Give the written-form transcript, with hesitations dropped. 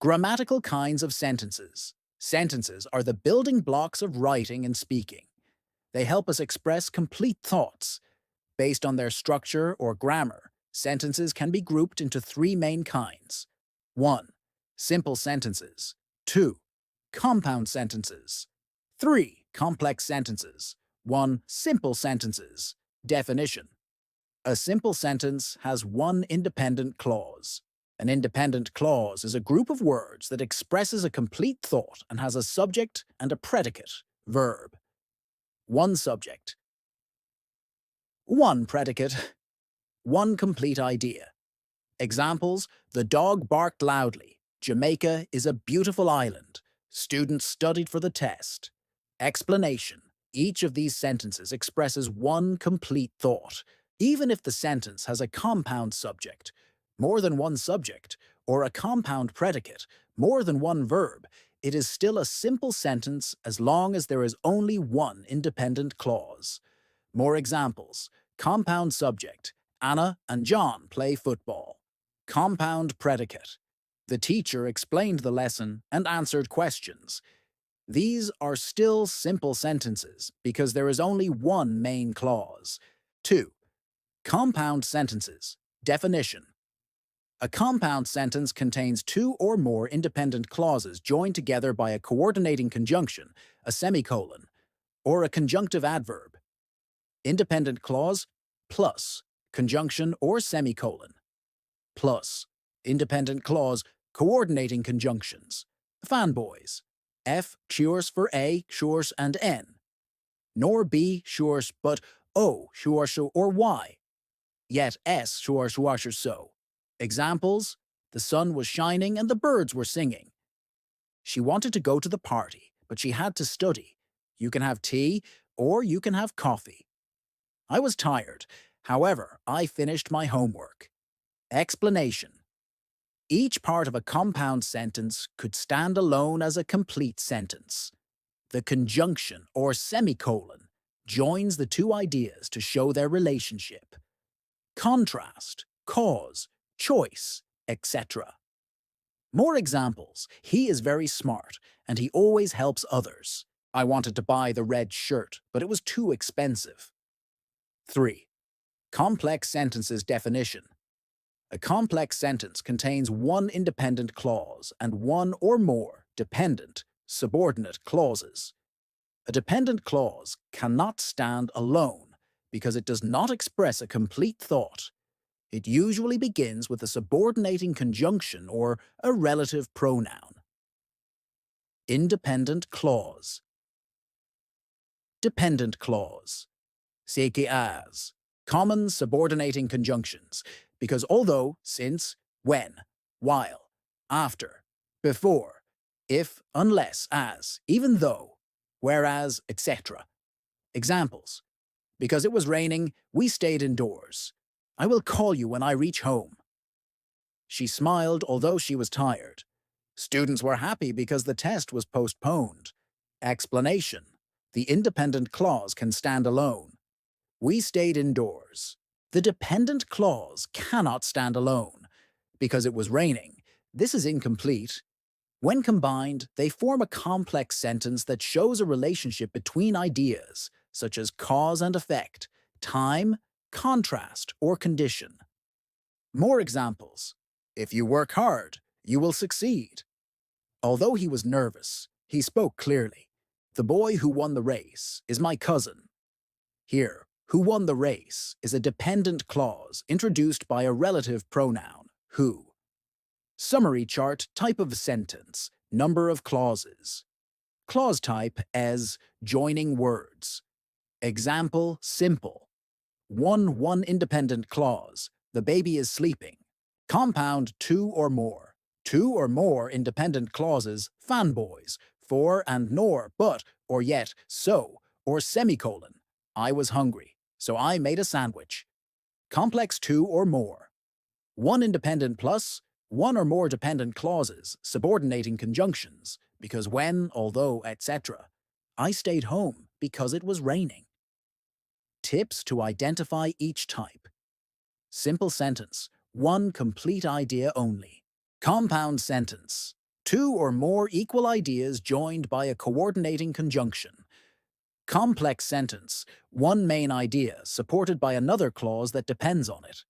Grammatical kinds of sentences. Sentences are the building blocks of writing and speaking. They help us express complete thoughts. Based on their structure or grammar, sentences can be grouped into three main kinds. 1. Simple sentences. 2. Compound sentences. 3. Complex sentences. 1. Simple sentences. Definition. A simple sentence has one independent clause. An independent clause is a group of words that expresses a complete thought and has a subject and a predicate, verb. One subject. One predicate. One complete idea. Examples: the dog barked loudly. Jamaica is a beautiful island. Students studied for the test. Explanation. Each of these sentences expresses one complete thought, even if the sentence has a compound subject, more than one subject, or a compound predicate, more than one verb. It is still a simple sentence as long as there is only one independent clause. More examples. Compound subject. Anna and John play football. Compound predicate. The teacher explained the lesson and answered questions. These are still simple sentences because there is only one main clause. 2. Compound sentences. Definition. A compound sentence contains two or more independent clauses joined together by a coordinating conjunction, a semicolon, or a conjunctive adverb. Independent clause, plus, conjunction or semicolon. Plus, independent clause, coordinating conjunctions. Fanboys. F sures for A, sures and N. Nor B sures but O sures or Y. Yet S sures washer so. Examples: the sun was shining and the birds were singing. She wanted to go to the party, but she had to study. You can have tea or you can have coffee. I was tired. However, I finished my homework. Explanation. Each part of a compound sentence could stand alone as a complete sentence. The conjunction or semicolon joins the two ideas to show their relationship. Contrast, cause, choice, etc. More examples. He is very smart, and he always helps others. I wanted to buy the red shirt, but it was too expensive. 3. Complex sentences definition. A complex sentence contains one independent clause and one or more dependent, subordinate clauses. A dependent clause cannot stand alone because it does not express a complete thought. It usually begins with a subordinating conjunction or a relative pronoun. Independent clause. Dependent clause. C'est que as. Common subordinating conjunctions, because although, since, when, while, after, before, if, unless, as, even though, whereas, etc. Examples. Because it was raining, we stayed indoors. I will call you when I reach home. She smiled although she was tired. Students were happy because the test was postponed. Explanation. The independent clause can stand alone. We stayed indoors. The dependent clause cannot stand alone. Because it was raining, this is incomplete. When combined, they form a complex sentence that shows a relationship between ideas, such as cause and effect, time, contrast, or condition. More examples. If you work hard, you will succeed. Although he was nervous, he spoke clearly. The boy who won the race is my cousin. Here, who won the race is a dependent clause introduced by a relative pronoun, who. Summary chart, type of sentence, number of clauses. Clause type as joining words. Example, simple. One independent clause, the baby is sleeping. Compound, two or more independent clauses, fanboys, for and nor, but, or yet, so, or semicolon. I was hungry, so I made a sandwich. Complex two or more. One independent plus, one or more dependent clauses, subordinating conjunctions, because when, although, etc. I stayed home because it was raining. Tips to identify each type. Simple sentence, one complete idea only. Compound sentence. Two or more equal ideas joined by a coordinating conjunction. Complex sentence, one main idea supported by another clause that depends on it.